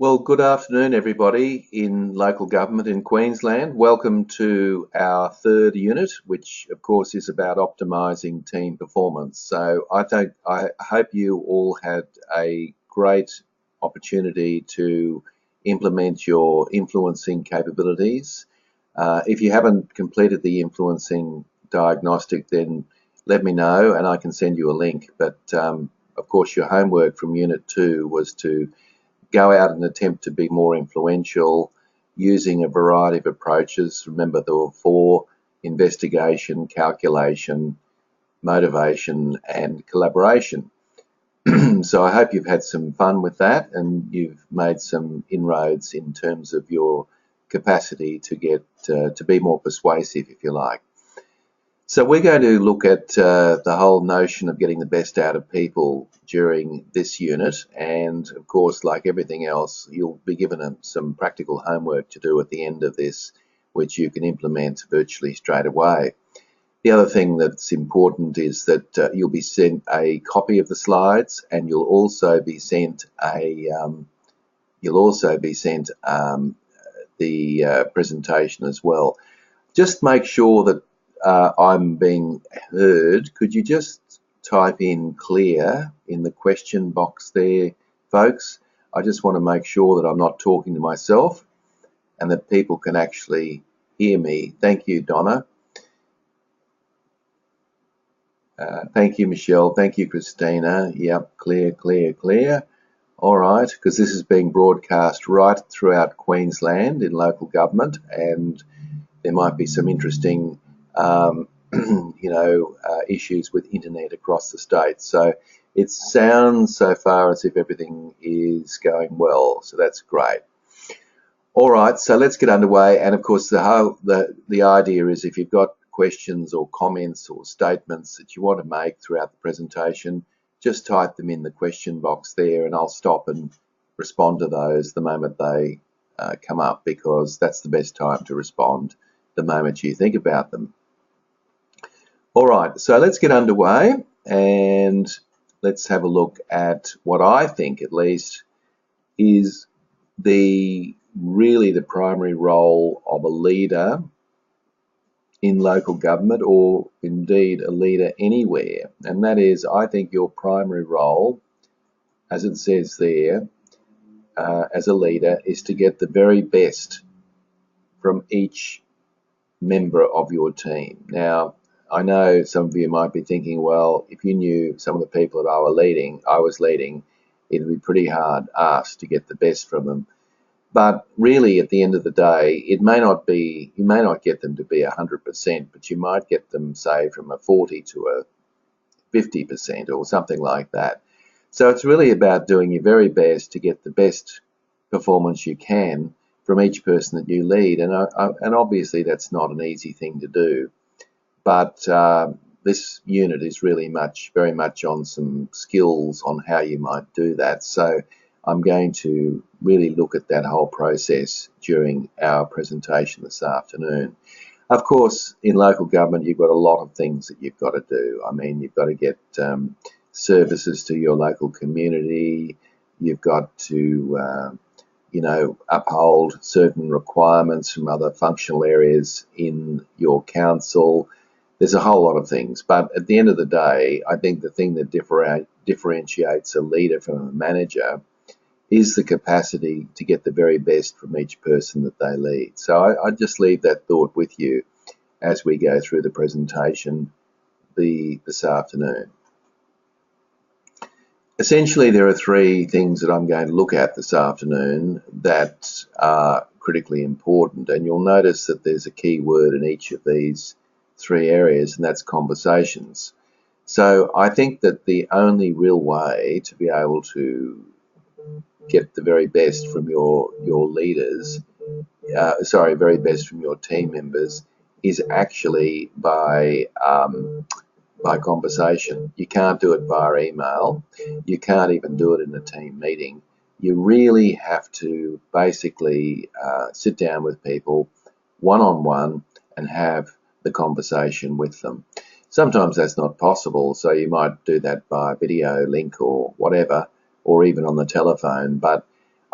Well, good afternoon, everybody in local government in Queensland. Welcome to our third unit, which of course is about optimising team performance. So I hope you all had a great opportunity to implement your influencing capabilities. If you haven't completed the influencing diagnostic, then let me know and I can send you a link. But of course, your homework from Unit 2 was to go out and attempt to be more influential using a variety of approaches. Remember, there were four: investigation, calculation, motivation, and collaboration. So I hope you've had some fun with that and you've made some inroads in terms of your capacity to get to be more persuasive, if you like. So we're going to look at the whole notion of getting the best out of people during this unit, and of course, like everything else, you'll be given some practical homework to do at the end of this, which you can implement virtually straight away. The other thing that's important is that you'll be sent a copy of the slides, and you'll also be sent the presentation as well. Just make sure that I'm being heard. Could you just type in clear in the question box there, folks? I just want to make sure that I'm not talking to myself and that people can actually hear me. Thank you, Donna. Thank you, Michelle. Thank you, Christina. Yep, clear, clear, clear. All right, because this is being broadcast right throughout Queensland in local government, and there might be some interesting issues with internet across the state. So it sounds so far as if everything is going well. So that's great. All right, so let's get underway. And of course, the idea is if you've got questions or comments or statements that you want to make throughout the presentation, just type them in the question box there, and I'll stop and respond to those the moment they come up, because that's the best time to respond, the moment you think about them. All right, so let's get underway and let's have a look at what I think, at least, is really the primary role of a leader in local government, or indeed a leader anywhere. And that is, I think your primary role, as it says there, as a leader, is to get the very best from each member of your team. Now, I know some of you might be thinking, well, if you knew some of the people that I was leading, it'd be pretty hard asked to get the best from them. But really, at the end of the day, you may not get them to be 100%, but you might get them, say, from a 40 to a 50% or something like that. So it's really about doing your very best to get the best performance you can from each person that you lead. And obviously that's not an easy thing to do. But this unit is really very much on some skills on how you might do that. So I'm going to really look at that whole process during our presentation this afternoon. Of course, in local government, you've got a lot of things that you've got to do. I mean, you've got to get services to your local community. You've got to, uphold certain requirements from other functional areas in your council. There's a whole lot of things. But at the end of the day, I think the thing that differentiates a leader from a manager is the capacity to get the very best from each person that they lead. So I just leave that thought with you as we go through the presentation this afternoon. Essentially, there are three things that I'm going to look at this afternoon that are critically important, and you'll notice that there's a key word in each of these three areas, and that's conversations. So I think that the only real way to be able to get the very best from your leaders, very best from your team members, is actually by conversation. You can't do it via email. You can't even do it in a team meeting. You really have to basically sit down with people one-on-one and have the conversation with them. Sometimes that's not possible, so you might do that by video link or whatever, or even on the telephone. But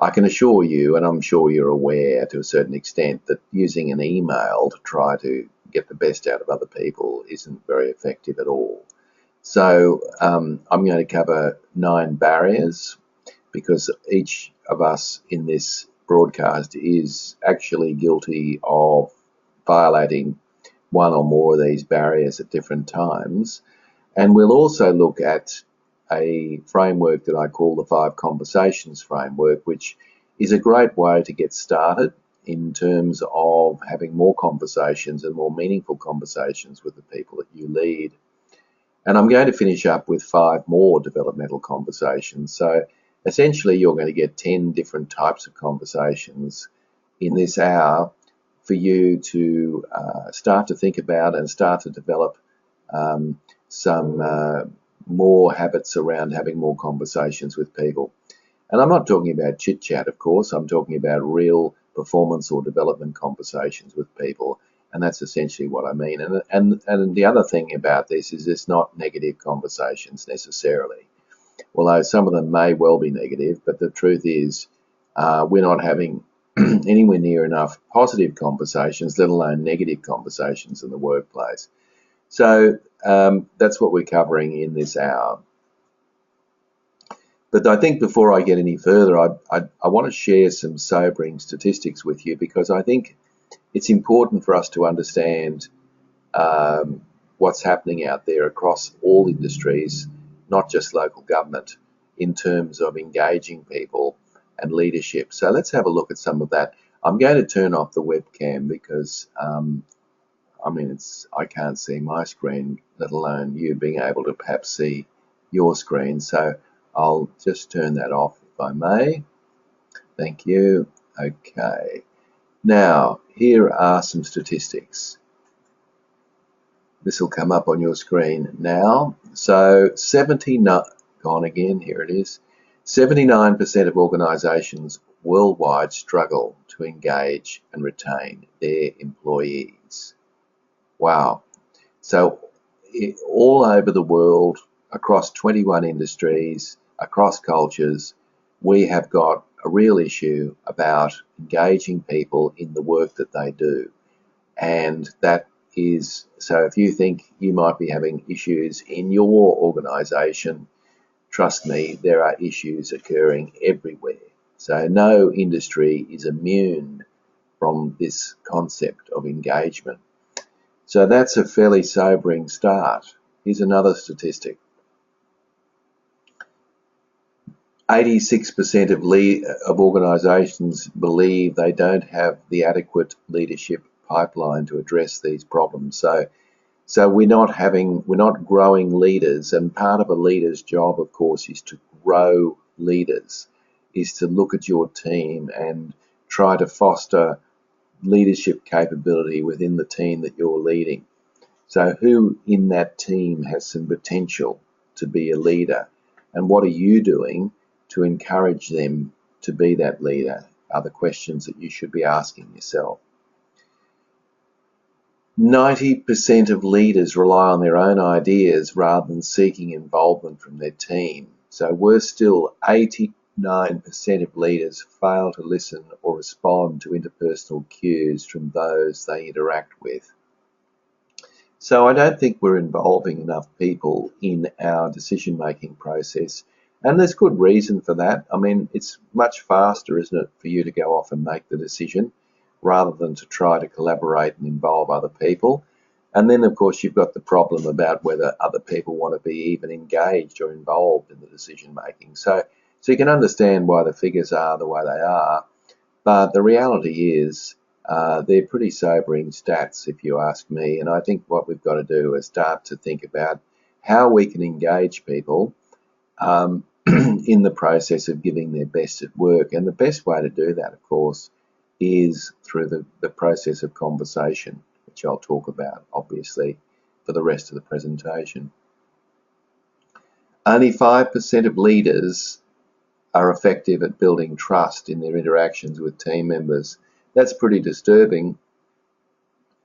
I can assure you, and I'm sure you're aware to a certain extent, that using an email to try to get the best out of other people isn't very effective at all. So I'm going to cover 9 barriers, because each of us in this broadcast is actually guilty of violating one or more of these barriers at different times. And we'll also look at a framework that I call the 5 Conversations framework, which is a great way to get started in terms of having more conversations and more meaningful conversations with the people that you lead. And I'm going to finish up with 5 more developmental conversations. So essentially you're going to get 10 different types of conversations in this hour for you to start to think about and start to develop some more habits around having more conversations with people. And I'm not talking about chit chat, of course. I'm talking about real performance or development conversations with people. And that's essentially what I mean. And the other thing about this is it's not negative conversations necessarily, although some of them may well be negative. But the truth is we're not having anywhere near enough positive conversations, let alone negative conversations in the workplace. So that's what we're covering in this hour. But I think before I get any further, I want to share some sobering statistics with you, because I think it's important for us to understand what's happening out there across all industries, not just local government, in terms of engaging people and leadership. So let's have a look at some of that. I'm going to turn off the webcam because I can't see my screen, let alone you being able to perhaps see your screen. So I'll just turn that off if I may. Thank you. Okay. Now, here are some statistics. This will come up on your screen now. So 79, gone again, here it is. 79% of organisations worldwide struggle to engage and retain their employees. Wow. So all over the world, across 21 industries, across cultures, we have got a real issue about engaging people in the work that they do. And that is, so if you think you might be having issues in your organisation, trust me, there are issues occurring everywhere. So no industry is immune from this concept of engagement. So that's a fairly sobering start. Here's another statistic. 86% of organisations believe they don't have the adequate leadership pipeline to address these problems. So we're not growing leaders, and part of a leader's job, of course, is to grow leaders, is to look at your team and try to foster leadership capability within the team that you're leading. So who in that team has some potential to be a leader, and what are you doing to encourage them to be that leader, are the questions that you should be asking yourself. 90% of leaders rely on their own ideas rather than seeking involvement from their team. So worse still, 89% of leaders fail to listen or respond to interpersonal cues from those they interact with. So I don't think we're involving enough people in our decision-making process. And there's good reason for that. I mean, it's much faster, isn't it, for you to go off and make the decision rather than to try to collaborate and involve other people. And then, of course, you've got the problem about whether other people want to be even engaged or involved in the decision making. So you can understand why the figures are the way they are. But the reality is they're pretty sobering stats, if you ask me. And I think what we've got to do is start to think about how we can engage people in the process of giving their best at work. And the best way to do that, of course, is through the process of conversation, which I'll talk about, obviously, for the rest of the presentation. Only 5% of leaders are effective at building trust in their interactions with team members. That's pretty disturbing,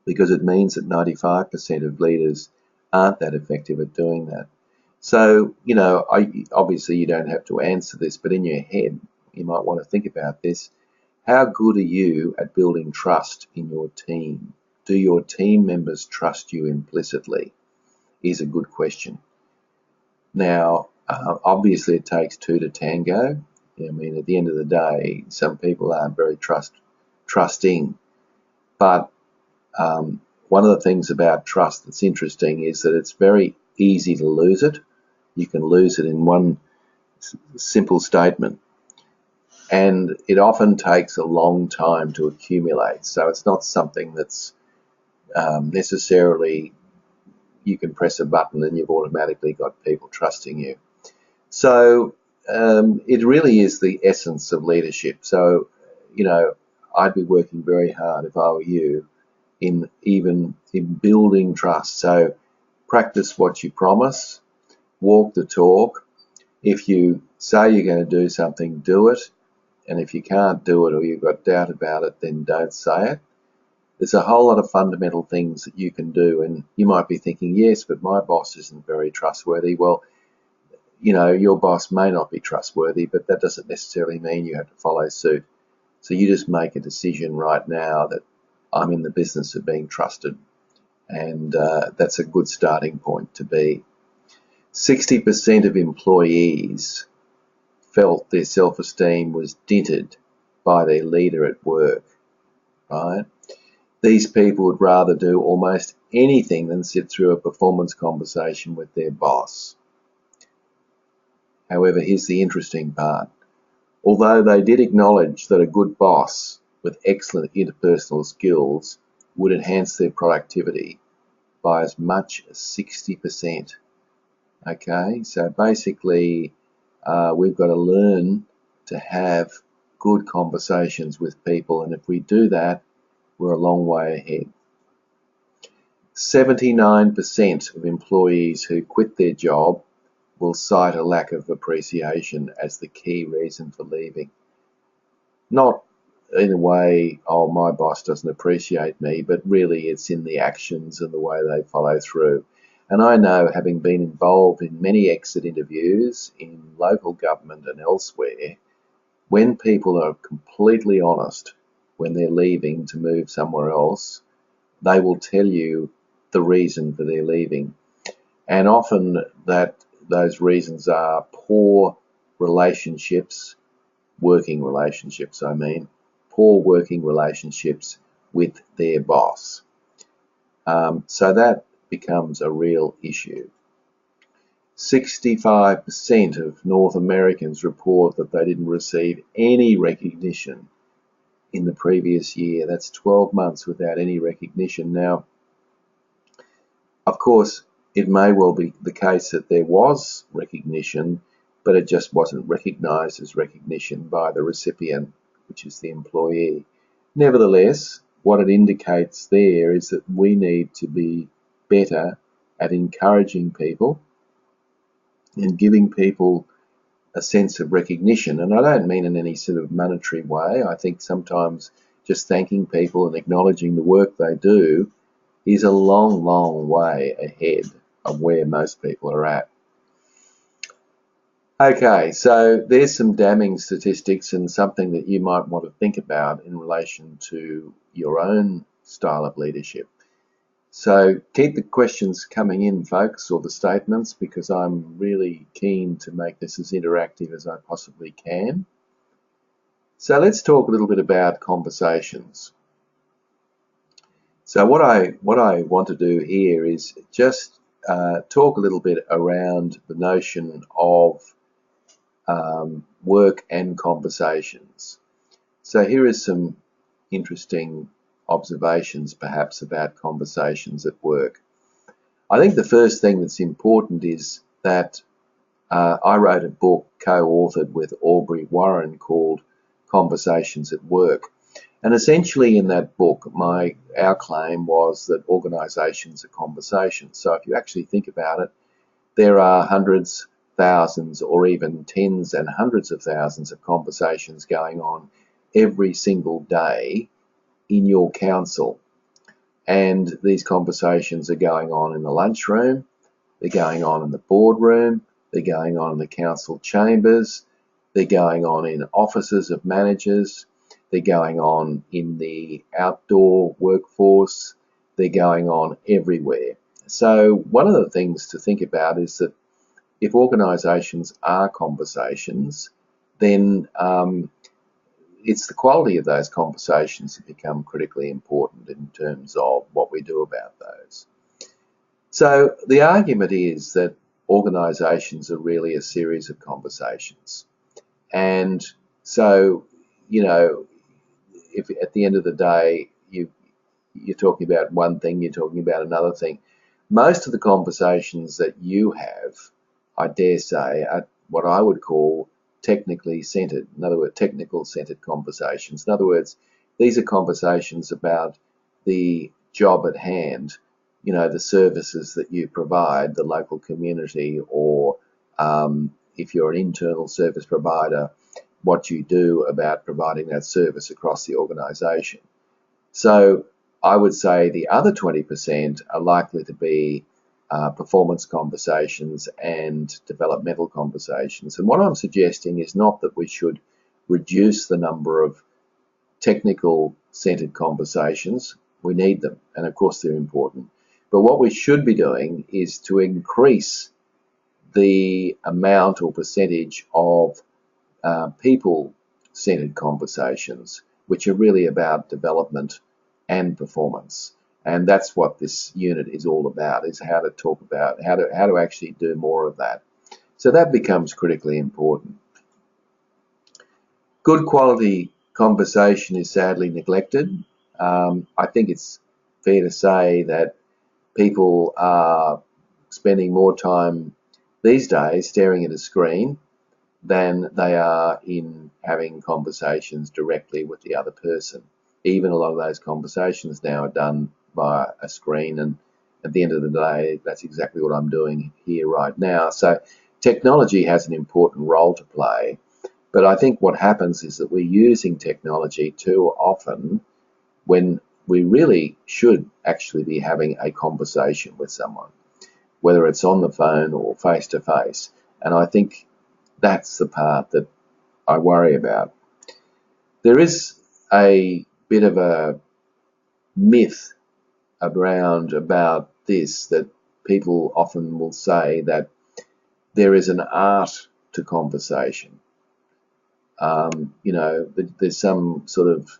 because it means that 95% of leaders aren't that effective at doing that. So, obviously you don't have to answer this, but in your head, you might want to think about this. How good are you at building trust in your team? Do your team members trust you implicitly? Is a good question. Now, obviously it takes two to tango. I mean, at the end of the day, some people aren't very trusting. But one of the things about trust that's interesting is that it's very easy to lose it. You can lose it in one simple statement. And it often takes a long time to accumulate. So it's not something that's necessarily you can press a button and you've automatically got people trusting you. So it really is the essence of leadership. So, I'd be working very hard if I were you in building trust. So practice what you promise, walk the talk. If you say you're going to do something, do it. And if you can't do it or you've got doubt about it, then don't say it. There's a whole lot of fundamental things that you can do, and you might be thinking, yes, but my boss isn't very trustworthy. Well, your boss may not be trustworthy, but that doesn't necessarily mean you have to follow suit. So you just make a decision right now that I'm in the business of being trusted, and that's a good starting point to be. 60% of employees felt their self-esteem was dented by their leader at work, right? These people would rather do almost anything than sit through a performance conversation with their boss. However, here's the interesting part. Although they did acknowledge that a good boss with excellent interpersonal skills would enhance their productivity by as much as 60%. Okay, so basically we've got to learn to have good conversations with people, and if we do that, we're a long way ahead. 79% of employees who quit their job will cite a lack of appreciation as the key reason for leaving. Not in a way, oh, my boss doesn't appreciate me, but really it's in the actions and the way they follow through. And I know, having been involved in many exit interviews in local government and elsewhere, when people are completely honest when they're leaving to move somewhere else, they will tell you the reason for their leaving. And often those reasons are poor relationships, working relationships, poor working relationships with their boss. So that becomes a real issue. 65% of North Americans report that they didn't receive any recognition in the previous year. That's 12 months without any recognition. Now, of course, it may well be the case that there was recognition, but it just wasn't recognised as recognition by the recipient, which is the employee. Nevertheless, what it indicates there is that we need to be better at encouraging people and giving people a sense of recognition. And I don't mean in any sort of monetary way. I think sometimes just thanking people and acknowledging the work they do is a long, long way ahead of where most people are at. Okay, so there's some damning statistics and something that you might want to think about in relation to your own style of leadership. So keep the questions coming in, folks, or the statements, because I'm really keen to make this as interactive as I possibly can. So let's talk a little bit about conversations. So what I want to do here is just talk a little bit around the notion of work and conversations. So here is some interesting observations perhaps about conversations at work. I think the first thing that's important is that I wrote a book co-authored with Aubrey Warren called Conversations at Work. And essentially in that book, our claim was that organisations are conversations. So if you actually think about it, there are hundreds, thousands, or even tens and hundreds of thousands of conversations going on every single day in your council. And these conversations are going on in the lunchroom, they're going on in the boardroom, they're going on in the council chambers, they're going on in offices of managers, they're going on in the outdoor workforce, they're going on everywhere. So one of the things to think about is that if organisations are conversations, then it's the quality of those conversations that become critically important in terms of what we do about those. So the argument is that organisations are really a series of conversations. And so, if at the end of the day you're talking about one thing, you're talking about another thing, most of the conversations that you have, I dare say, are what I would call technically centred. In other words, technical centred conversations. In other words, these are conversations about the job at hand, the services that you provide, the local community, or if you're an internal service provider, what you do about providing that service across the organisation. So I would say the other 20% are likely to be performance conversations and developmental conversations. And what I'm suggesting is not that we should reduce the number of technical centred conversations. We need them, and of course they're important. But what we should be doing is to increase the amount or percentage of people-centered conversations, which are really about development and performance. And that's what this unit is all about, is how to talk about how to actually do more of that. So that becomes critically important. Good quality conversation is sadly neglected. I think it's fair to say that people are spending more time these days staring at a screen than they are in having conversations directly with the other person. Even a lot of those conversations now are done via a screen, and at the end of the day, that's exactly what I'm doing here right now. So technology has an important role to play, but I think what happens is that we're using technology too often when we really should actually be having a conversation with someone, whether it's on the phone or face to face. And I think that's the part that I worry about. There is a bit of a myth around about this, that people often will say that there is an art to conversation. There's some sort of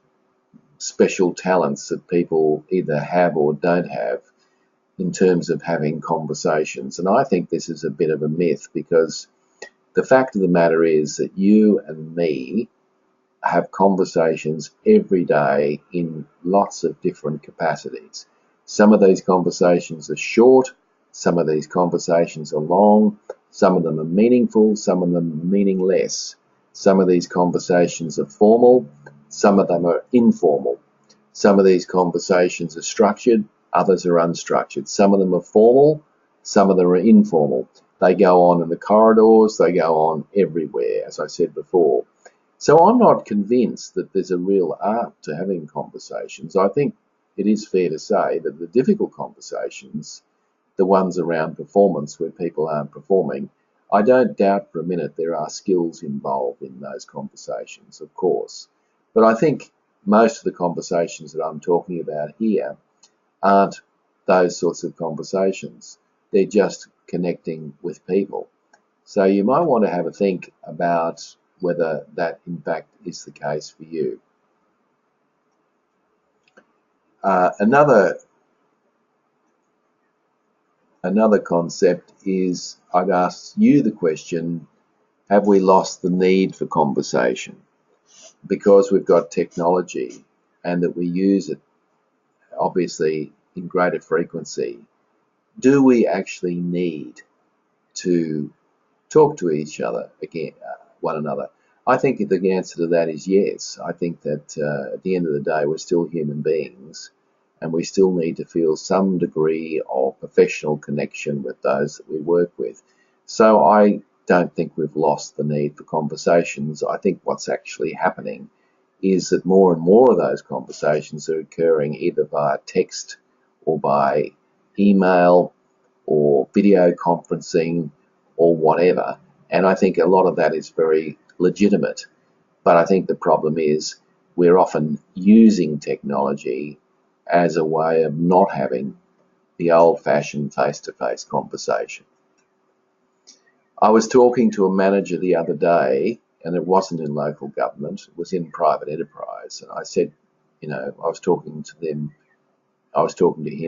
special talents that people either have or don't have in terms of having conversations. And I think this is a bit of a myth, because the fact of the matter is that you and me have conversations every day in lots of different capacities. Some of these conversations are short, some of these conversations are long, some of them are meaningful, some of them are meaningless. Some of these conversations are formal, some of them are informal. Some of these conversations are structured, others are unstructured. Some of them are formal, some of them are informal. They go on in the corridors, they go on everywhere, as I said before. So I'm not convinced that there's a real art to having conversations. I think it is fair to say that the difficult conversations, the ones around performance where people aren't performing, I don't doubt for a minute there are skills involved in those conversations, of course. But I think most of the conversations that I'm talking about here aren't those sorts of conversations. They're just connecting with people. So you might want to have a think about whether that in fact is the case for you. Another concept is, I've asked you the question, have we lost the need for conversation? Because we've got technology and that we use it obviously in greater frequency, do we actually need to talk to each other again, one another? I think the answer to that is yes. I think that at the end of the day, we're still human beings, and we still need to feel some degree of professional connection with those that we work with. So I don't think we've lost the need for conversations. I think what's actually happening is that more and more of those conversations are occurring either via text or by email or video conferencing or whatever. And I think a lot of that is very legitimate. But I think the problem is we're often using technology as a way of not having the old-fashioned face-to-face conversation. I was talking to a manager the other day, and it wasn't in local government, it was in private enterprise. And I said, I was talking to him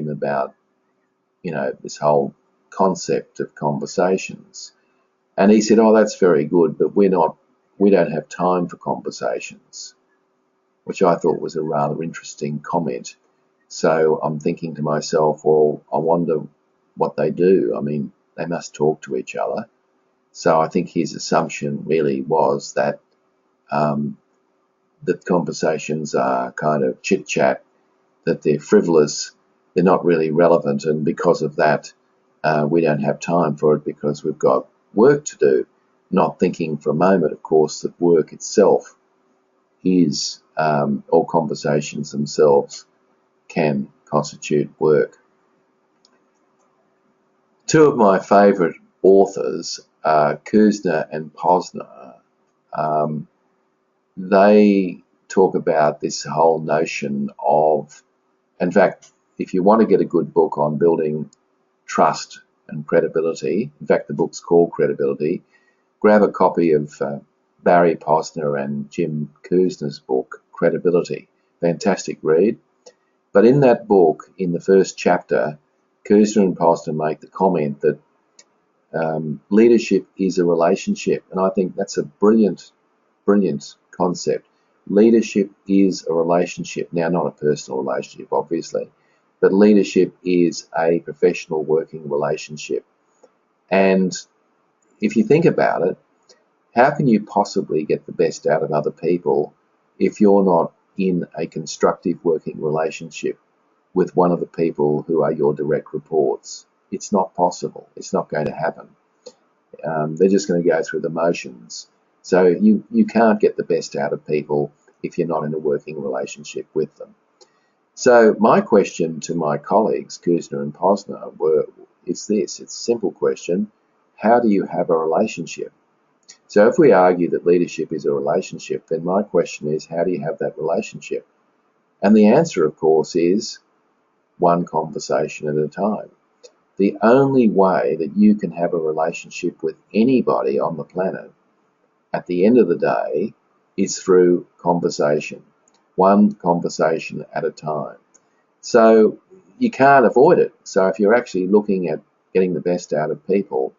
about, this whole concept of conversations. And he said, oh, that's very good, but we don't have time for conversations, which I thought was a rather interesting comment. So I'm thinking to myself, well, I wonder what they do. I mean, they must talk to each other. So I think his assumption really was that that conversations are kind of chit-chat, that they're frivolous, they're not really relevant, and because of that, we don't have time for it because we've got work to do. Not thinking for a moment, of course, that work itself is, or conversations themselves can constitute work. Two of my favourite authors are Kushner and Posner. They talk about this whole notion of, in fact, if you want to get a good book on building trust and credibility, in fact, the book's called Credibility, grab a copy of Barry Posner and Jim Kushner's book, Credibility. Fantastic read. But in that book, in the first chapter, Kushner and Posner make the comment that leadership is a relationship. And I think that's a brilliant, brilliant concept. Leadership is a relationship. Now, not a personal relationship, obviously, but leadership is a professional working relationship. And if you think about it, how can you possibly get the best out of other people if you're not in a constructive working relationship with one of the people who are your direct reports? It's not possible. It's not going to happen. They're just going to go through the motions. So you can't get the best out of people if you're not in a working relationship with them. So my question to my colleagues, Kushner and Posner, is this. It's a simple question. How do you have a relationship? So if we argue that leadership is a relationship, then my question is, how do you have that relationship? And the answer, of course, is one conversation at a time. The only way that you can have a relationship with anybody on the planet at the end of the day is through conversation, one conversation at a time. So you can't avoid it. So if you're actually looking at getting the best out of people,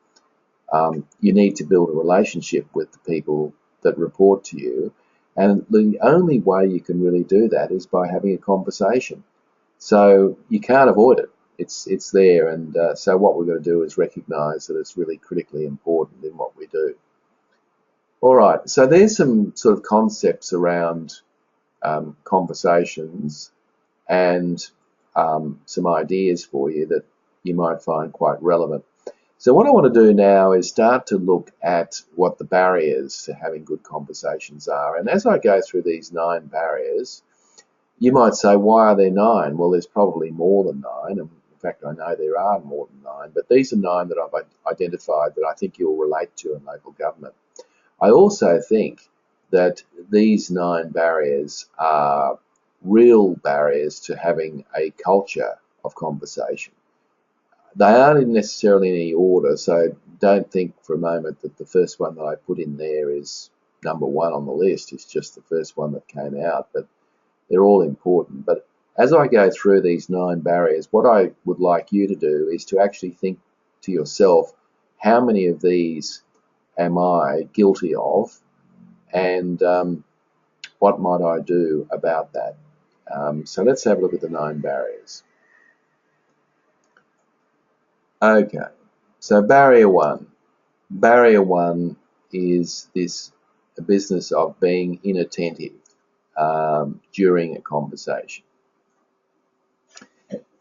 you need to build a relationship with the people that report to you. And the only way you can really do that is by having a conversation. So you can't avoid it. It's there. And so what we've got to do is recognize that it's really critically important in what we do. All right. So there's some sort of concepts around conversations and some ideas for you that you might find quite relevant. So what I want to do now is start to look at what the barriers to having good conversations are. And as I go through these 9 barriers, you might say, why are there 9? Well, there's probably more than 9. And in fact, I know there are more than 9, but these are 9 that I've identified that I think you'll relate to in local government. I also think that these 9 barriers are real barriers to having a culture of conversation. They aren't necessarily in any order, so don't think for a moment that the first one that I put in there is number 1 on the list. It's just the first one that came out, but they're all important. But as I go through these 9 barriers, what I would like you to do is to actually think to yourself, how many of these am I guilty of, and what might I do about that? So let's have a look at the 9 barriers. Okay, so barrier 1. Barrier 1 is this business of being inattentive during a conversation.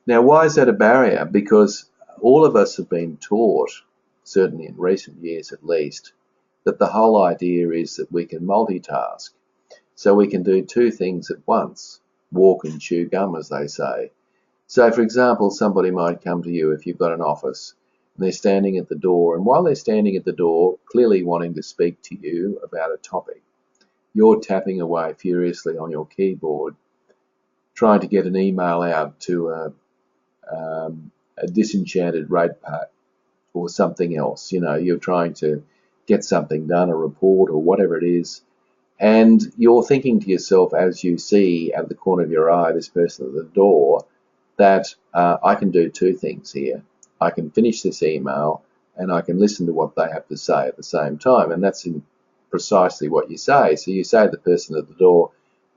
Now, why is that a barrier? Because all of us have been taught, certainly in recent years at least, that the whole idea is that we can multitask. So we can do 2 things at once, walk and chew gum, as they say. So, for example, somebody might come to you if you've got an office and they're standing at the door. And while they're standing at the door, clearly wanting to speak to you about a topic, you're tapping away furiously on your keyboard, trying to get an email out to a disenchanted ratepayer or something else. You know, you're trying to get something done, a report or whatever it is, and you're thinking to yourself as you see out of the corner of your eye this person at the door that I can do two things here. I can finish this email and I can listen to what they have to say at the same time, and that's precisely what you say. So you say to the person at the door,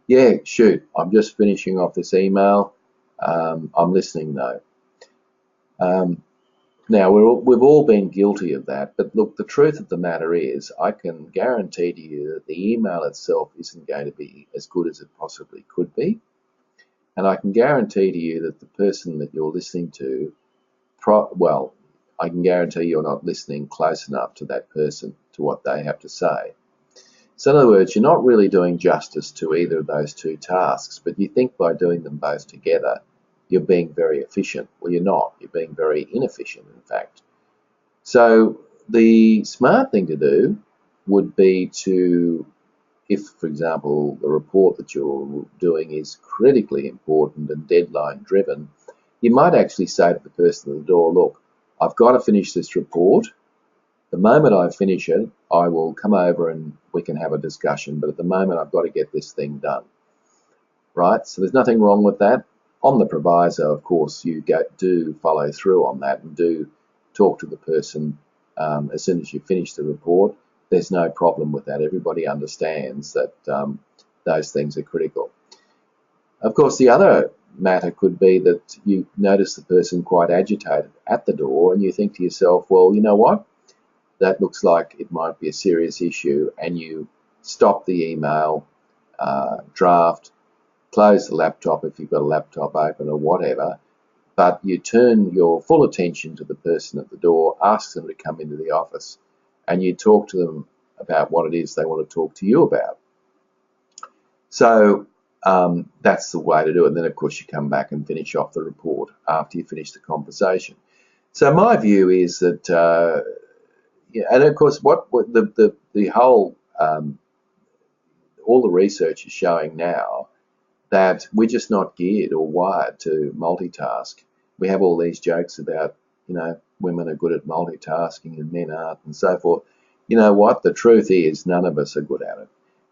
yeah, shoot, I'm just finishing off this email, I'm listening though. Now, we've all been guilty of that, but look, the truth of the matter is, I can guarantee to you that the email itself isn't going to be as good as it possibly could be, and I can guarantee to you that the person that you're listening to, well, I can guarantee you're not listening close enough to that person, to what they have to say. So in other words, you're not really doing justice to either of those two tasks, but you think by doing them both together, you're being very efficient. Well, you're not. You're being very inefficient, in fact. So the smart thing to do would be to, if, for example, the report that you're doing is critically important and deadline driven, you might actually say to the person at the door, look, I've got to finish this report. The moment I finish it, I will come over and we can have a discussion, but at the moment I've got to get this thing done. Right? So there's nothing wrong with that. On the proviso, of course, you do follow through on that and do talk to the person as soon as you finish the report. There's no problem with that. Everybody understands that those things are critical. Of course, the other matter could be that you notice the person quite agitated at the door and you think to yourself, well, you know what? That looks like it might be a serious issue, and you stop the email, draft, close the laptop if you've got a laptop open or whatever, but you turn your full attention to the person at the door, ask them to come into the office, and you talk to them about what it is they want to talk to you about. So that's the way to do it. And then, of course, you come back and finish off the report after you finish the conversation. So my view is that, and of course, what the whole, all the research is showing now that we're just not geared or wired to multitask. We have all these jokes about, you know, women are good at multitasking and men aren't and so forth. You know what? The truth is none of us are good at it.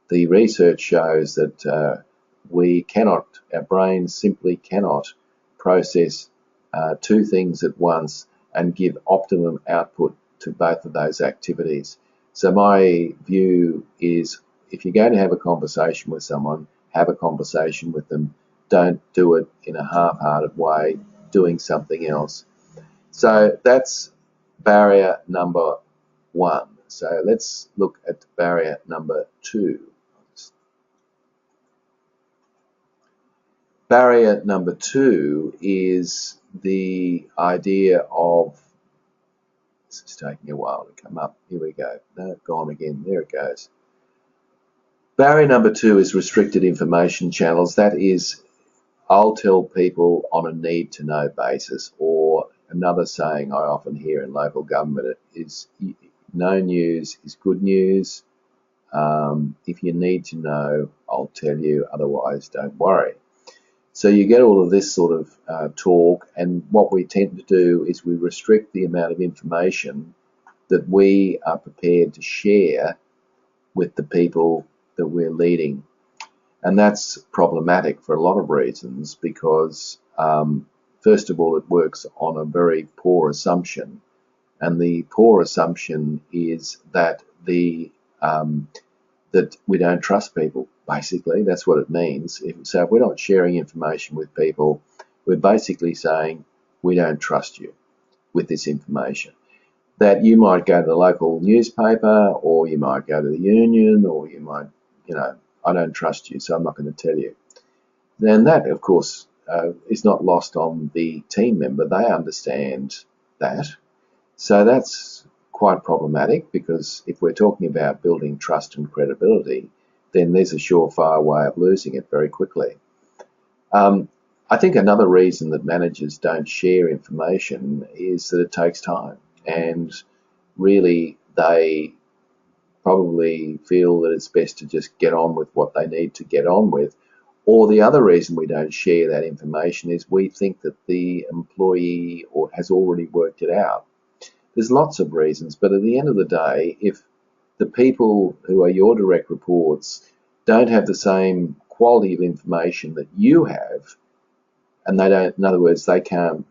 The research shows that our brains simply cannot process two things at once and give optimum output to both of those activities. So my view is, if you're going to have a conversation with someone, have a conversation with them. Don't do it in a half-hearted way, doing something else. So that's barrier number one. So let's look at barrier number two. Barrier number two is the idea of, this is taking a while to come up. Here we go. No, gone again. There it goes. Barrier number two is restricted information channels. That is, I'll tell people on a need-to-know basis, or another saying I often hear in local government is, no news is good news. If you need to know, I'll tell you, otherwise don't worry. So you get all of this sort of talk, and what we tend to do is we restrict the amount of information that we are prepared to share with the people that we're leading. And that's problematic for a lot of reasons, because first of all, it works on a very poor assumption, and the poor assumption is that that we don't trust people. Basically, that's what it means. So if we're not sharing information with people, we're basically saying we don't trust you with this information. That you might go to the local newspaper, or you might go to the union, or you might, you know, I don't trust you, so I'm not going to tell you. Then that, of course, is not lost on the team member. They understand that. So that's quite problematic, because if we're talking about building trust and credibility, then there's a surefire way of losing it very quickly. I think another reason that managers don't share information is that it takes time. and really they probably feel that it's best to just get on with what they need to get on with. Or the other reason we don't share that information is we think that the employee has already worked it out. There's lots of reasons, but at the end of the day, if the people who are your direct reports don't have the same quality of information that you have, and they don't, in other words, they don't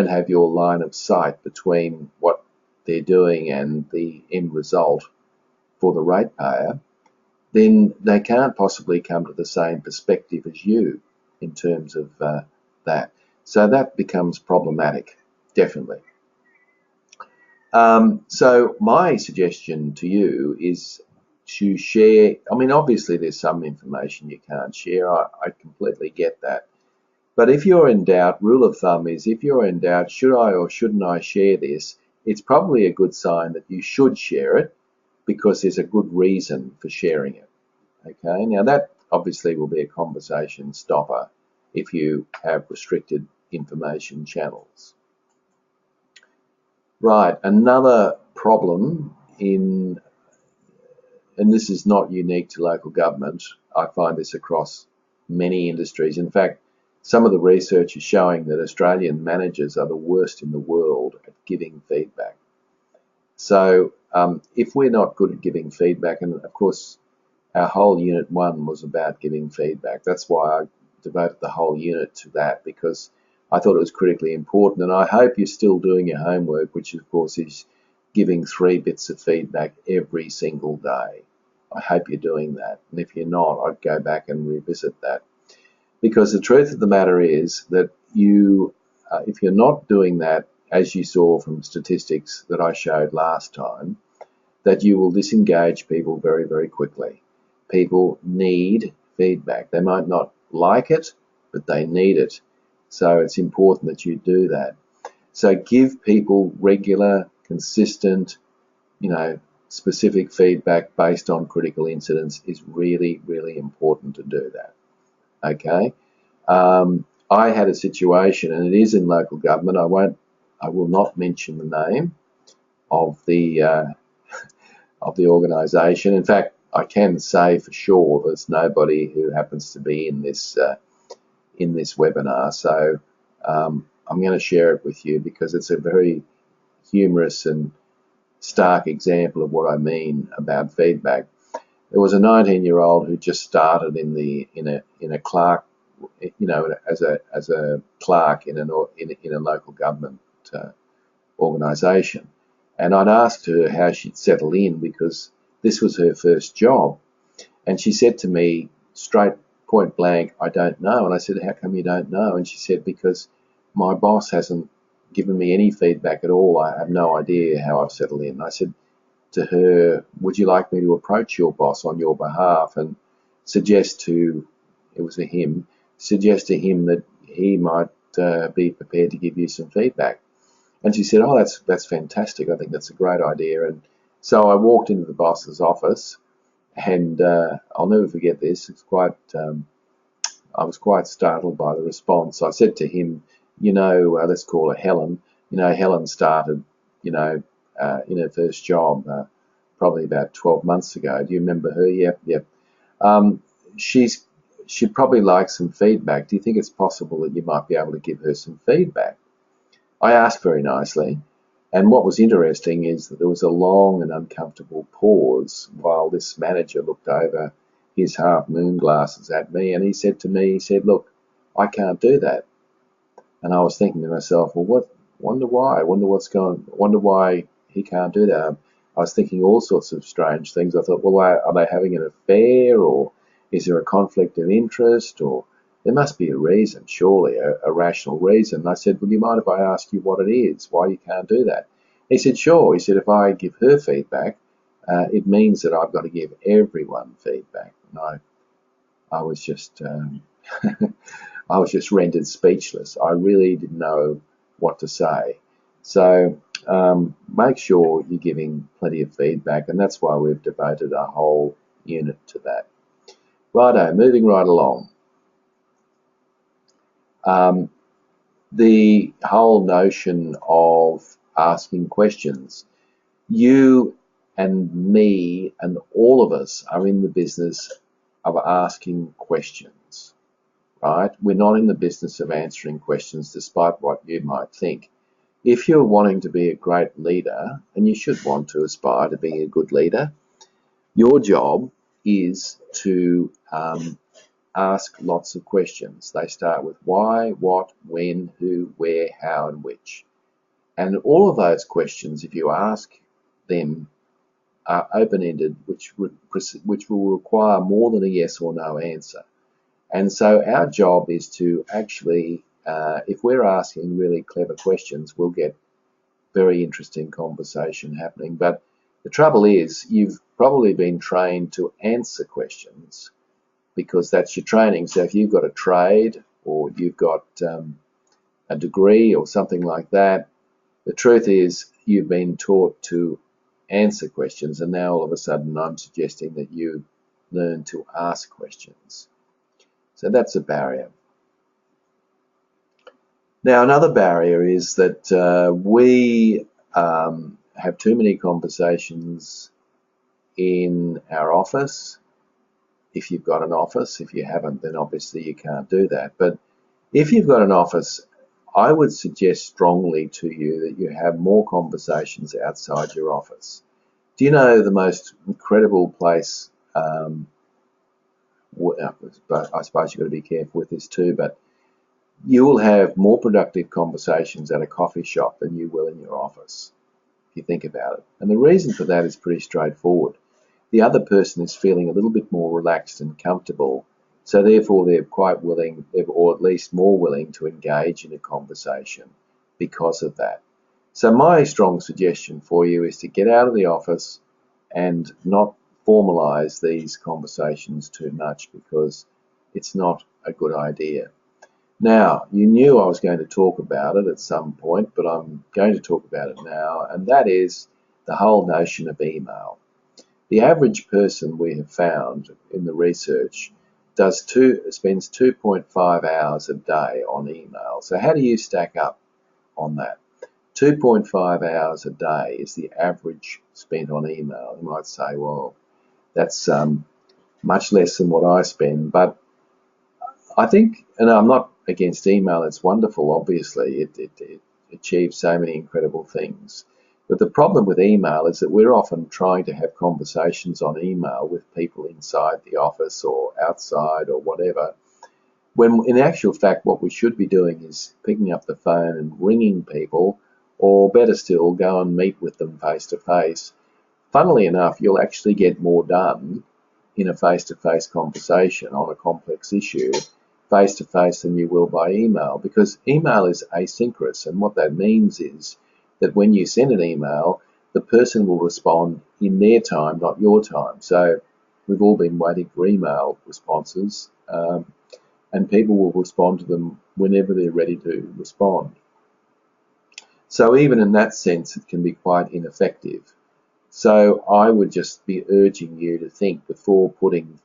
have your line of sight between what they're doing and the end result for the ratepayer, then they can't possibly come to the same perspective as you in terms of that. So that becomes problematic, definitely. So my suggestion to you is to share. I mean, obviously there's some information you can't share. I completely get that. But if you're in doubt, rule of thumb is if you're in doubt, should I or shouldn't I share this? It's probably a good sign that you should share it because there's a good reason for sharing it. Okay, now that obviously will be a conversation stopper if you have restricted information channels. Right, another problem and this is not unique to local government, I find this across many industries. In fact, some of the research is showing that Australian managers are the worst in the world at giving feedback. So if we're not good at giving feedback, and of course our whole Unit 1 was about giving feedback. That's why I devoted the whole unit to that, because I thought it was critically important, and I hope you're still doing your homework, which of course is giving 3 bits of feedback every single day. I hope you're doing that, and if you're not, I'd go back and revisit that. Because the truth of the matter is that if you're not doing that, as you saw from statistics that I showed last time, that you will disengage people very, very quickly. People need feedback. They might not like it, but they need it. So it's important that you do that. So give people regular, consistent, specific feedback based on critical incidents is really, really important to do that. Okay. I had a situation, and it is in local government. I will not mention the name of the organisation. In fact, I can say for sure there's nobody who happens to be in this webinar. So I'm going to share it with you because it's a very humorous and stark example of what I mean about feedback. There was a 19-year-old who just started in a clerk, as a clerk in a local government organisation, and I'd asked her how she'd settle in because this was her first job, and she said to me straight point blank, "I don't know." And I said, "How come you don't know?" And she said, "Because my boss hasn't given me any feedback at all. I have no idea how I've settled in." And I said to her, "Would you like me to approach your boss on your behalf and suggest to him that he might be prepared to give you some feedback?" And she said, "Oh, that's fantastic. I think that's a great idea." And so I walked into the boss's office, and I'll never forget this. I was quite startled by the response. I said to him, let's call her Helen. Helen started, in her first job probably about 12 months ago. Do you remember her? Yep. She'd probably like some feedback. Do you think it's possible that you might be able to give her some feedback? I asked very nicely, and what was interesting is that there was a long and uncomfortable pause while this manager looked over his half-moon glasses at me, and he said to me, "Look, I can't do that." And I was thinking to myself, well, wonder why he can't do that. I was thinking all sorts of strange things. I thought, well, are they having an affair, or is there a conflict of interest, or there must be a reason, surely, a rational reason. And I said, "Well, you mind if I ask you what it is, why you can't do that?" He said, "Sure." He said, "If I give her feedback, it means that I've got to give everyone feedback." And I was just I was just rendered speechless. I really didn't know what to say. So make sure you're giving plenty of feedback, and that's why we've devoted a whole unit to that. Righto, moving right along. The whole notion of asking questions. You and me and all of us are in the business of asking questions, right? We're not in the business of answering questions, despite what you might think. If you're wanting to be a great leader, and you should want to aspire to being a good leader, your job is to ask lots of questions. They start with why, what, when, who, where, how, and which. And all of those questions, if you ask them, are open-ended, which will require more than a yes or no answer. And so our job is to actually, if we're asking really clever questions, we'll get very interesting conversation happening. But the trouble is, you've probably been trained to answer questions because that's your training. So if you've got a trade or you've got a degree or something like that, the truth is you've been taught to answer questions, and now all of a sudden I'm suggesting that you learn to ask questions. So that's a barrier. Now, another barrier is that we have too many conversations in our office. If you've got an office, if you haven't, then obviously you can't do that. But if you've got an office, I would suggest strongly to you that you have more conversations outside your office. Do you know the most incredible place? I suppose you've got to be careful with this too, but you will have more productive conversations at a coffee shop than you will in your office, if you think about it. And the reason for that is pretty straightforward. The other person is feeling a little bit more relaxed and comfortable, so therefore they're quite willing, or at least more willing, to engage in a conversation because of that. So my strong suggestion for you is to get out of the office and not formalize these conversations too much, because it's not a good idea. Now, you knew I was going to talk about it at some point, but I'm going to talk about it now, and that is the whole notion of email. The average person we have found in the research spends 2.5 hours a day on email. So how do you stack up on that? 2.5 hours a day is the average spent on email. You might say, well, that's much less than what I spend, but I think, and I'm not against email, it's wonderful, obviously, it achieves so many incredible things. But the problem with email is that we're often trying to have conversations on email with people inside the office or outside or whatever, when in actual fact what we should be doing is picking up the phone and ringing people, or better still, go and meet with them face to face. Funnily enough, you'll actually get more done in a face-to-face conversation on a complex issue face-to-face than you will by email, because email is asynchronous, and what that means is that when you send an email, the person will respond in their time, not your time. So we've all been waiting for email responses, and people will respond to them whenever they're ready to respond. So even in that sense, it can be quite ineffective. So I would just be urging you to think before putting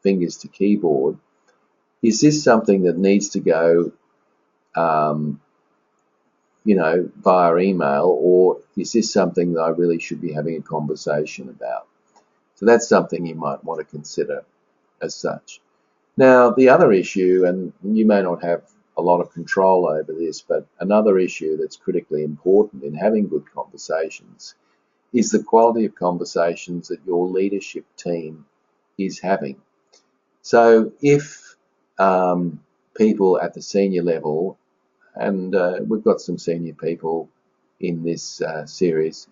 fingers to keyboard, is this something that needs to go via email, or is this something that I really should be having a conversation about? So that's something you might want to consider as such. Now, the other issue, and you may not have a lot of control over this, but another issue that's critically important in having good conversations is the quality of conversations that your leadership team is having. So if people at the senior level, and we've got some senior people in this series,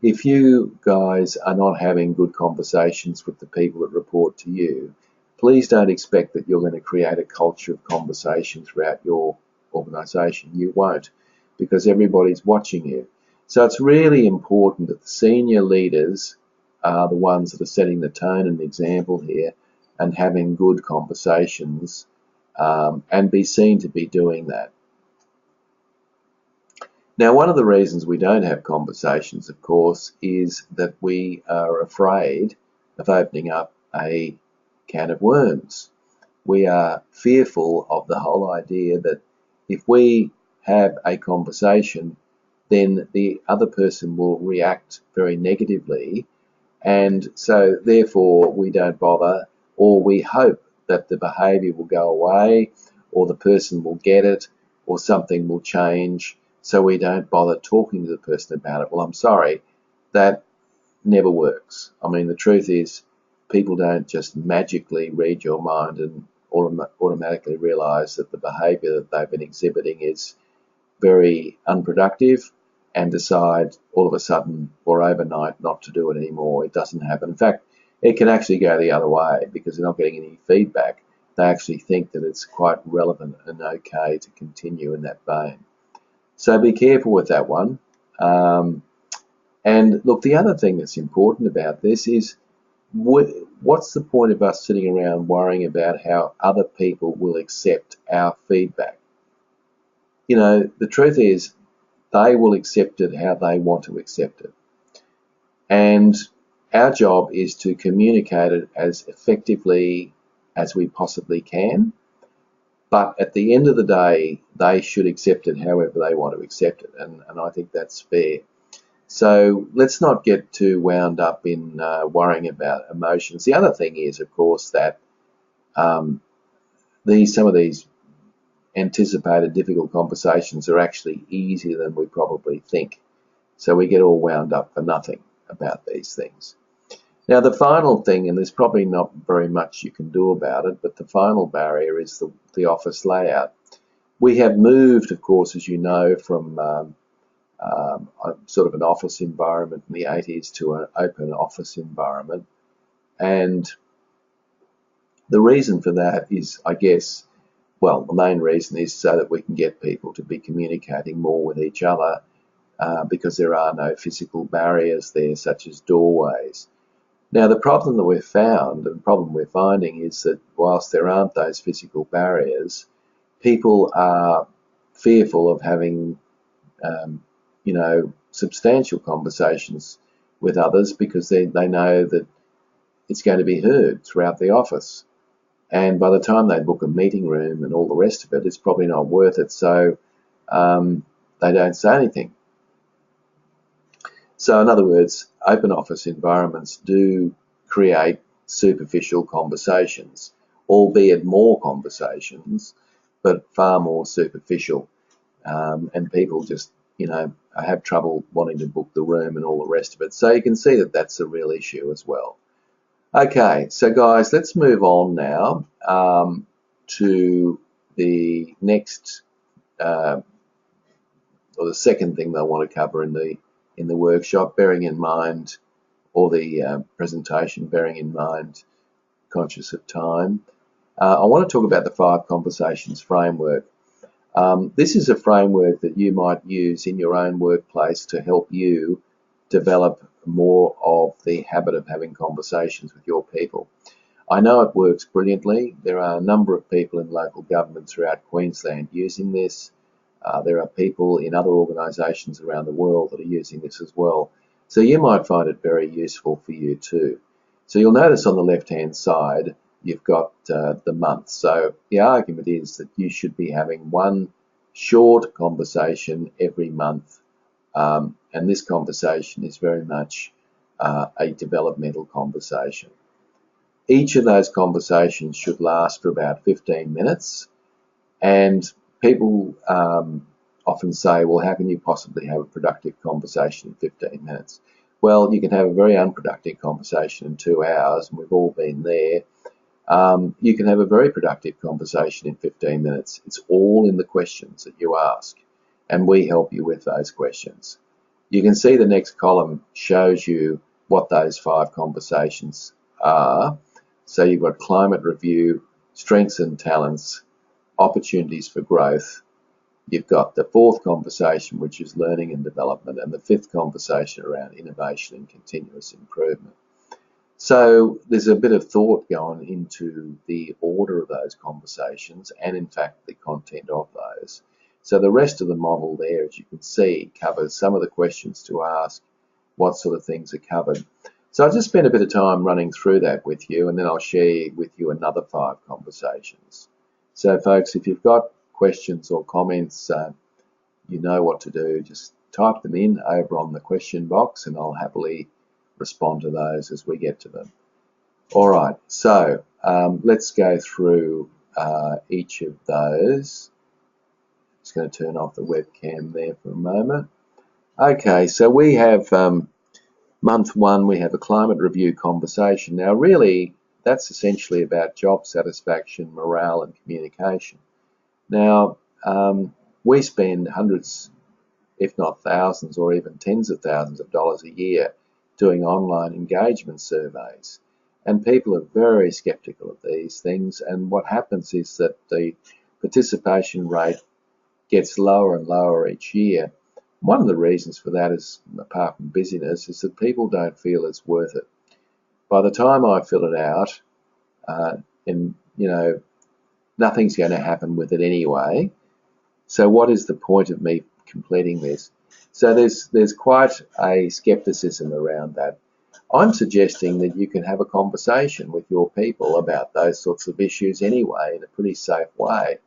if you guys are not having good conversations with the people that report to you, please don't expect that you're going to create a culture of conversation throughout your organisation. You won't, because everybody's watching you. So it's really important that the senior leaders are the ones that are setting the tone and the example here and having good conversations, and be seen to be doing that. Now, one of the reasons we don't have conversations, of course, is that we are afraid of opening up a can of worms. We are fearful of the whole idea that if we have a conversation, then the other person will react very negatively, and so therefore we don't bother, or we hope that the behaviour will go away, or the person will get it, or something will change, so we don't bother talking to the person about it. Well, I'm sorry, that never works. I mean, the truth is, people don't just magically read your mind and automatically realise that the behaviour that they've been exhibiting is very unproductive and decide all of a sudden or overnight not to do it anymore. It doesn't happen. In fact, it can actually go the other way because they're not getting any feedback. They actually think that it's quite relevant and okay to continue in that vein. So be careful with that one. And look, the other thing that's important about this is what's the point of us sitting around worrying about how other people will accept our feedback? You know, the truth is they will accept it how they want to accept it. And our job is to communicate it as effectively as we possibly can. But at the end of the day, they should accept it however they want to accept it. And I think that's fair. So let's not get too wound up in worrying about emotions. The other thing is, of course, that some of these anticipated difficult conversations are actually easier than we probably think. So we get all wound up for nothing about these things. Now, the final thing, and there's probably not very much you can do about it, but the final barrier is the office layout. We have moved, of course, as you know, from sort of an office environment in the 80s to an open office environment. And the reason for that is, I guess, well, the main reason is so that we can get people to be communicating more with each other because there are no physical barriers there, such as doorways. Now, the problem that we've found, and the problem we're finding, is that whilst there aren't those physical barriers, people are fearful of having substantial conversations with others because they know that it's going to be heard throughout the office. And by the time they book a meeting room and all the rest of it, it's probably not worth it. So they don't say anything. So in other words, open office environments do create superficial conversations, albeit more conversations, but far more superficial. And people just have trouble wanting to book the room and all the rest of it. So you can see that that's a real issue as well. Okay, so guys, let's move on now to the next, or the second thing that I want to cover in the workshop, bearing in mind, or the presentation, bearing in mind, conscious of time. I want to talk about the 5 conversations framework. This is a framework that you might use in your own workplace to help you develop more of the habit of having conversations with your people. I know it works brilliantly. There are a number of people in local government throughout Queensland using this. There are people in other organisations around the world that are using this as well. So you might find it very useful for you too. So you'll notice on the left-hand side, you've got the month. So the argument is that you should be having one short conversation every month. And this conversation is very much a developmental conversation. Each of those conversations should last for about 15 minutes. And people often say, well, how can you possibly have a productive conversation in 15 minutes? Well, you can have a very unproductive conversation in 2 hours, and we've all been there. You can have a very productive conversation in 15 minutes. It's all in the questions that you ask, and we help you with those questions. You can see the next column shows you what those 5 conversations are. So you've got climate review, strengths and talents, opportunities for growth. You've got the 4th conversation, which is learning and development, and the 5th conversation around innovation and continuous improvement. So there's a bit of thought going into the order of those conversations and, in fact, the content of those. So the rest of the model there, as you can see, covers some of the questions to ask, what sort of things are covered. So I'll just spend a bit of time running through that with you, and then I'll share with you another 5 conversations. So folks, if you've got questions or comments, you know what to do. Just type them in over on the question box, and I'll happily respond to those as we get to them. All right, so let's go through each of those. Just going to turn off the webcam there for a moment. Okay, so we have month one, we have a climate review conversation. Now, really, that's essentially about job satisfaction, morale, and communication. Now, we spend hundreds, if not thousands, or even tens of thousands of dollars a year doing online engagement surveys. And people are very skeptical of these things. And what happens is that the participation rate gets lower and lower each year. One of the reasons for that is, apart from busyness, is that people don't feel it's worth it. By the time I fill it out, and nothing's going to happen with it anyway. So what is the point of me completing this? So there's quite a skepticism around that. I'm suggesting that you can have a conversation with your people about those sorts of issues anyway in a pretty safe way.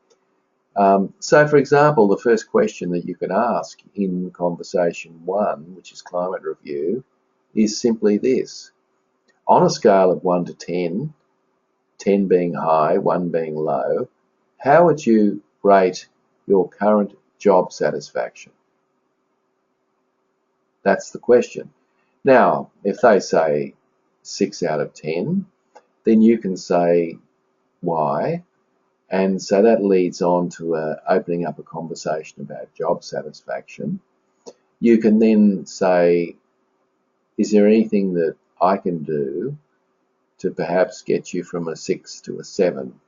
So, for example, the first question that you can ask in conversation one, which is climate review, is simply this. On a scale of 1 to 10, 10 being high, 1 being low, how would you rate your current job satisfaction? That's the question. Now, if they say 6 out of 10, then you can say why. And so that leads on to opening up a conversation about job satisfaction. You can then say, is there anything that I can do to perhaps get you from a 6 to a 7?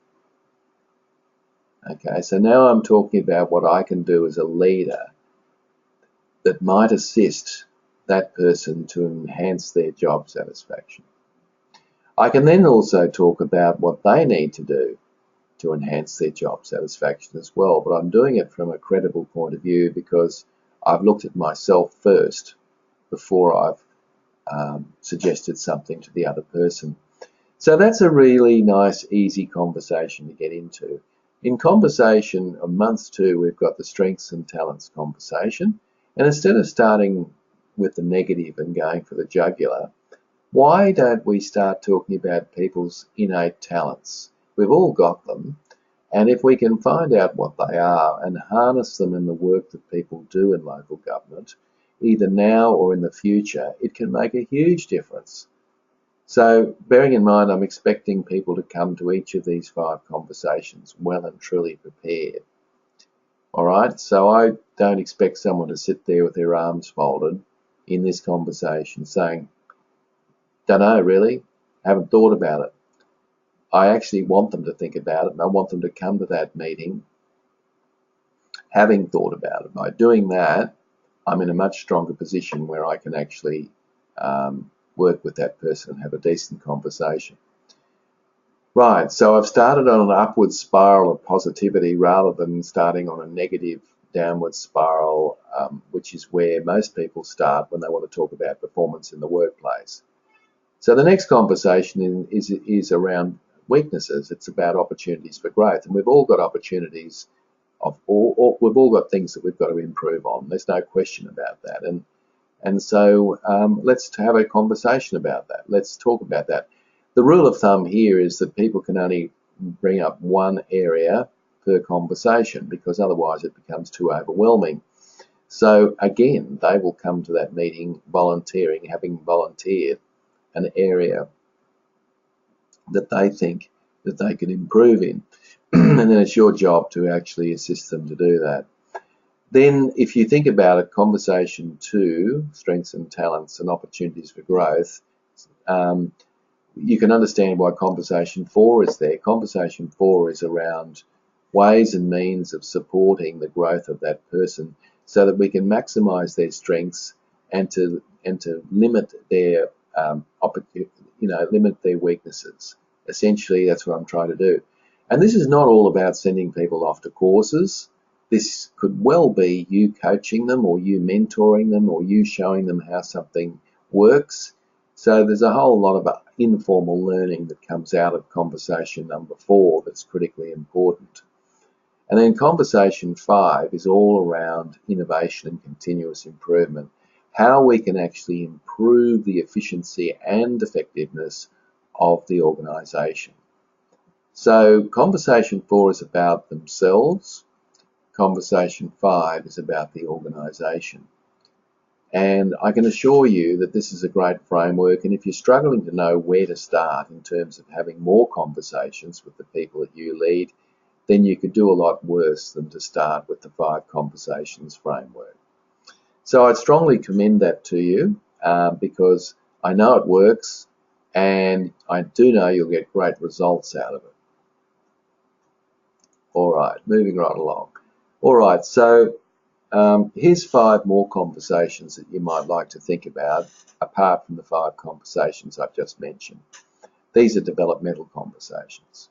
Okay, so now I'm talking about what I can do as a leader that might assist that person to enhance their job satisfaction. I can then also talk about what they need to do to enhance their job satisfaction as well, but I'm doing it from a credible point of view because I've looked at myself first before I've suggested something to the other person. So that's a really nice, easy conversation to get into. In conversation on month 2, we've got the strengths and talents conversation, and instead of starting with the negative and going for the jugular, why don't we start talking about people's innate talents? We've all got them, and if we can find out what they are and harness them in the work that people do in local government, either now or in the future, it can make a huge difference. So bearing in mind, I'm expecting people to come to each of these 5 conversations well and truly prepared. All right, so I don't expect someone to sit there with their arms folded in this conversation saying, don't know really, haven't thought about it. I actually want them to think about it, and I want them to come to that meeting having thought about it. By doing that, I'm in a much stronger position where I can actually work with that person and have a decent conversation. Right, so I've started on an upward spiral of positivity rather than starting on a negative downward spiral, which is where most people start when they want to talk about performance in the workplace. So the next conversation is around weaknesses. It's about opportunities for growth, and we've all got opportunities we've all got things that we've got to improve on. There's no question about that, and so let's have a conversation about that. Let's talk about that. The rule of thumb here is that people can only bring up one area per conversation because otherwise it becomes too overwhelming. So again, they will come to that meeting volunteering, having volunteered an area that they think that they can improve in. And then it's your job to actually assist them to do that. Then if you think about it, conversation 2, strengths and talents and opportunities for growth, you can understand why conversation 4 is there. Conversation 4 is around ways and means of supporting the growth of that person so that we can maximize their strengths and to limit their limit their weaknesses. Essentially, that's what I'm trying to do. And this is not all about sending people off to courses. This could well be you coaching them or you mentoring them or you showing them how something works. So there's a whole lot of informal learning that comes out of conversation number 4 that's critically important. And then conversation 5 is all around innovation and continuous improvement, how we can actually improve the efficiency and effectiveness of the organisation. So conversation 4 is about themselves. Conversation 5 is about the organisation. And I can assure you that this is a great framework, and if you're struggling to know where to start in terms of having more conversations with the people that you lead, then you could do a lot worse than to start with the 5 conversations framework. So I'd strongly commend that to you because I know it works, and I do know you'll get great results out of it. All right, moving right along. All right, so here's 5 more conversations that you might like to think about, apart from the 5 conversations I've just mentioned. These are developmental conversations.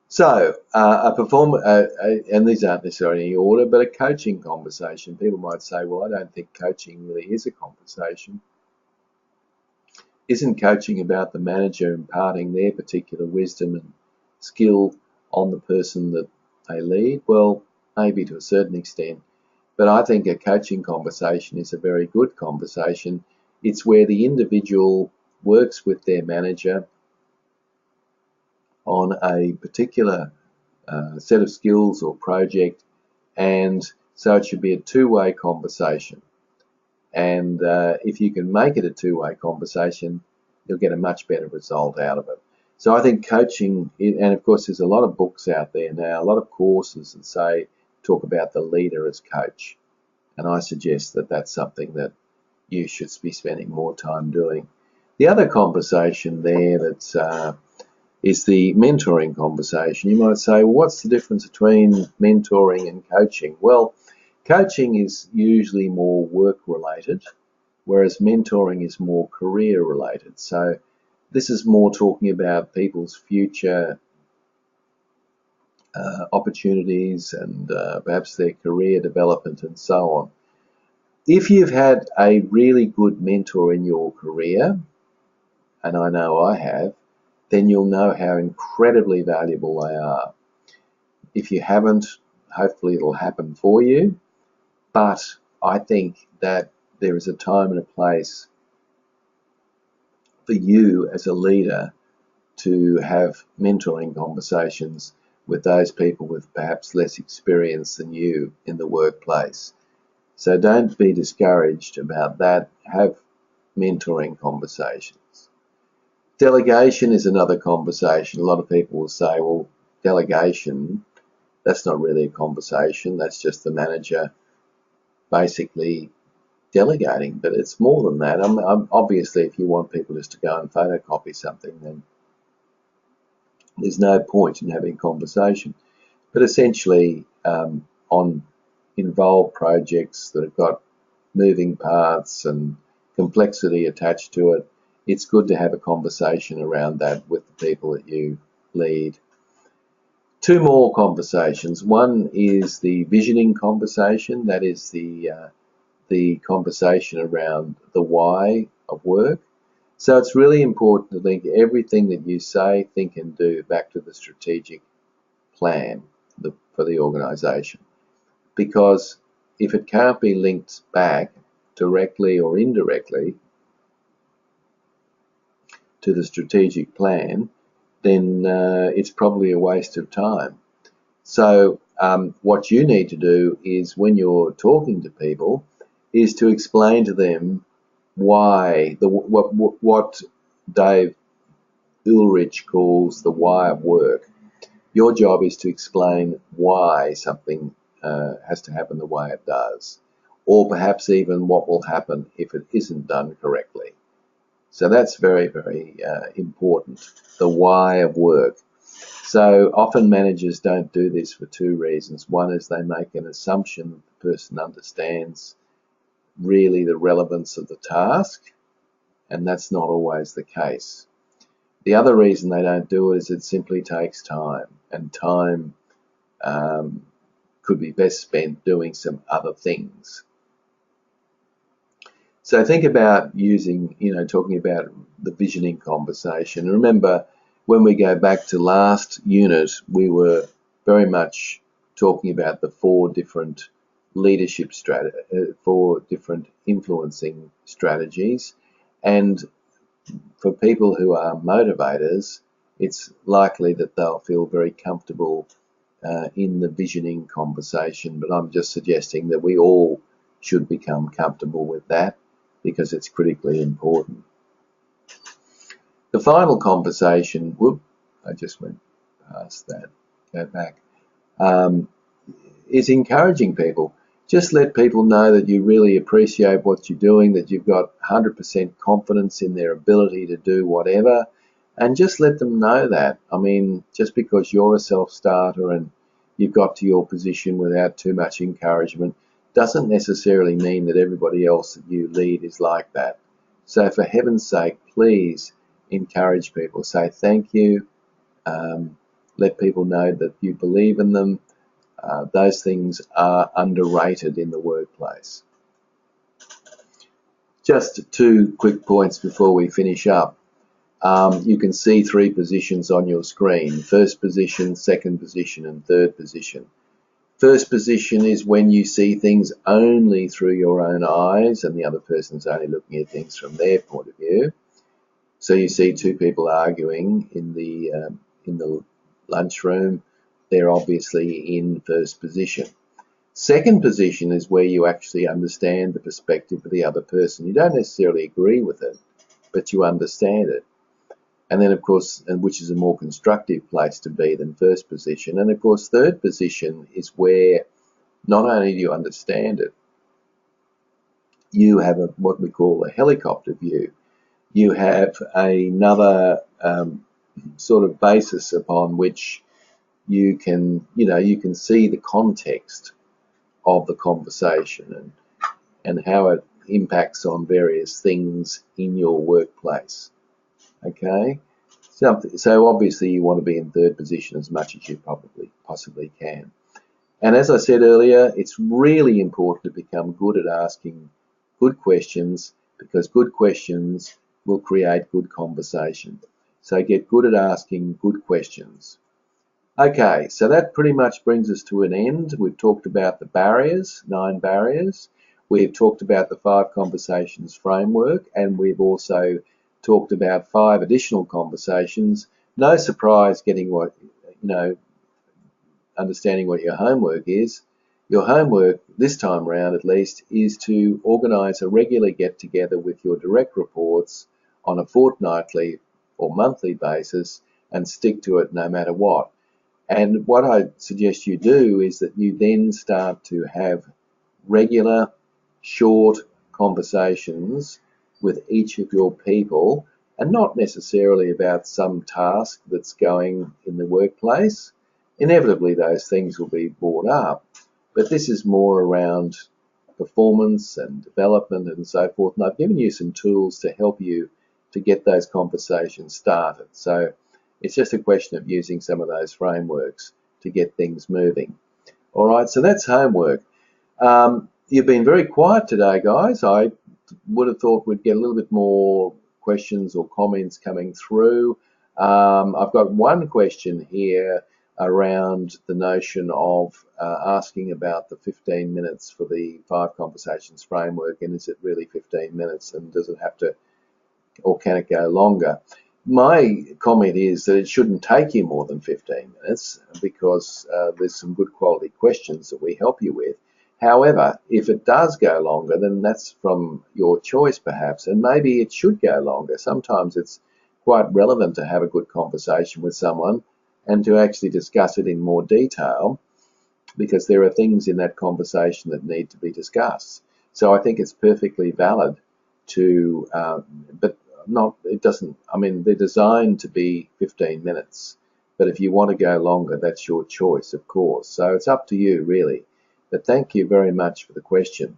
So and these aren't necessarily in any order, but a coaching conversation. People might say, well, I don't think coaching really is a conversation. Isn't coaching about the manager imparting their particular wisdom and skill on the person that they lead? Well, maybe to a certain extent, but I think a coaching conversation is a very good conversation. It's where the individual works with their manager on a particular set of skills or project, and so it should be a two-way conversation. And if you can make it a two-way conversation, you'll get a much better result out of it. So I think coaching, and of course there's a lot of books out there now, a lot of courses that talk about the leader as coach, and I suggest that that's something that you should be spending more time doing. The other conversation there that's is the mentoring conversation. You might say, well, what's the difference between mentoring and coaching? Well, coaching is usually more work-related, whereas mentoring is more career-related. So this is more talking about people's future opportunities and perhaps their career development and so on. If you've had a really good mentor in your career, and I know I have, then you'll know how incredibly valuable they are. If you haven't, hopefully it'll happen for you. But I think that there is a time and a place for you as a leader to have mentoring conversations with those people with perhaps less experience than you in the workplace. So don't be discouraged about that. Have mentoring conversations. Delegation is another conversation. A lot of people will say, well, delegation, that's not really a conversation. That's just the manager basically delegating. But it's more than that. Obviously, if you want people just to go and photocopy something, then there's no point in having a conversation. But essentially, on involved projects that have got moving parts and complexity attached to it, it's good to have a conversation around that with the people that you lead. 2 more conversations. One is the visioning conversation. That is the conversation around the why of work. So it's really important to link everything that you say, think and do back to the strategic plan for the organisation. Because if it can't be linked back directly or indirectly to the strategic plan, then it's probably a waste of time. So what you need to do is, when you're talking to people, is to explain to them why, what Dave Ulrich calls the why of work. Your job is to explain why something has to happen the way it does, or perhaps even what will happen if it isn't done correctly. So that's very, very important, the why of work. So often managers don't do this for 2 reasons. One is they make an assumption that the person understands really the relevance of the task, and that's not always the case. The other reason they don't do it is it simply takes time, and time could be best spent doing some other things. So think about using, talking about the visioning conversation. Remember, when we go back to last unit, we were very much talking about the 4 different leadership strategies, 4 different influencing strategies. And for people who are motivators, it's likely that they'll feel very comfortable in the visioning conversation, but I'm just suggesting that we all should become comfortable with that because it's critically important. The final conversation, I just went past that, go back, is encouraging people. Just let people know that you really appreciate what you're doing, that you've got 100% confidence in their ability to do whatever, and just let them know that. I mean, just because you're a self-starter and you've got to your position without too much encouragement doesn't necessarily mean that everybody else that you lead is like that. So for heaven's sake, please encourage people. Say thank you. Let people know that you believe in them. Those things are underrated in the workplace. Just 2 quick points before we finish up. You can see 3 positions on your screen: first position, second position, and third position. First position is when you see things only through your own eyes and the other person's only looking at things from their point of view. So you see 2 people arguing in the lunchroom. They're obviously in first position. Second position is where you actually understand the perspective of the other person. You don't necessarily agree with it, but you understand it. And then, of course, which is a more constructive place to be than first position. And of course, third position is where not only do you understand it, you have what we call a helicopter view. You have another sort of basis upon which you can see the context of the conversation and how it impacts on various things in your workplace. Okay, so obviously you want to be in third position as much as you possibly can. And as I said earlier, it's really important to become good at asking good questions, because good questions will create good conversation. So get good at asking good questions. Okay, so that pretty much brings us to an end. We've talked about the barriers, 9 barriers. We've talked about the 5 conversations framework, and we've also talked about 5 additional conversations. No surprise getting understanding what your homework is. Your homework, this time round at least, is to organise a regular get-together with your direct reports on a fortnightly or monthly basis and stick to it no matter what. And what I suggest you do is that you then start to have regular, short conversations with each of your people, and not necessarily about some task that's going in the workplace. Inevitably, those things will be brought up, but this is more around performance and development and so forth. And I've given you some tools to help you to get those conversations started. So it's just a question of using some of those frameworks to get things moving. All right, so that's homework. You've been very quiet today, guys. I would have thought we'd get a little bit more questions or comments coming through. I've got one question here around the notion of asking about the 15 minutes for the 5 conversations framework, and is it really 15 minutes, and does it have to, or can it go longer? My comment is that it shouldn't take you more than 15 minutes because there's some good quality questions that we help you with. However, if it does go longer, then that's from your choice perhaps, and maybe it should go longer. Sometimes it's quite relevant to have a good conversation with someone and to actually discuss it in more detail, because there are things in that conversation that need to be discussed. So I think it's perfectly valid to, but not, it doesn't, I mean, they're designed to be 15 minutes, but if you want to go longer, that's your choice, of course. So it's up to you, really. But thank you very much for the question.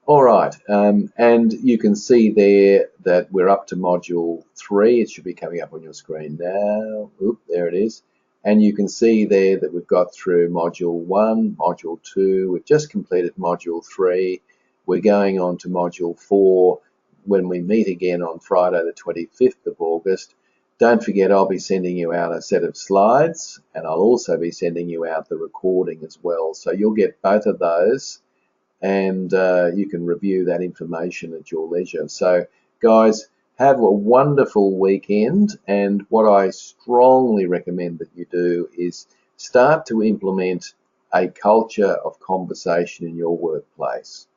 All right, and you can see there that we're up to module 3. It should be coming up on your screen now. Oop, there it is. And you can see there that we've got through module 1, module 2. We've just completed module 3. We're going on to module 4 when we meet again on Friday the 25th of August. Don't forget, I'll be sending you out a set of slides, and I'll also be sending you out the recording as well. So you'll get both of those, and you can review that information at your leisure. So guys, have a wonderful weekend, and what I strongly recommend that you do is start to implement a culture of conversation in your workplace.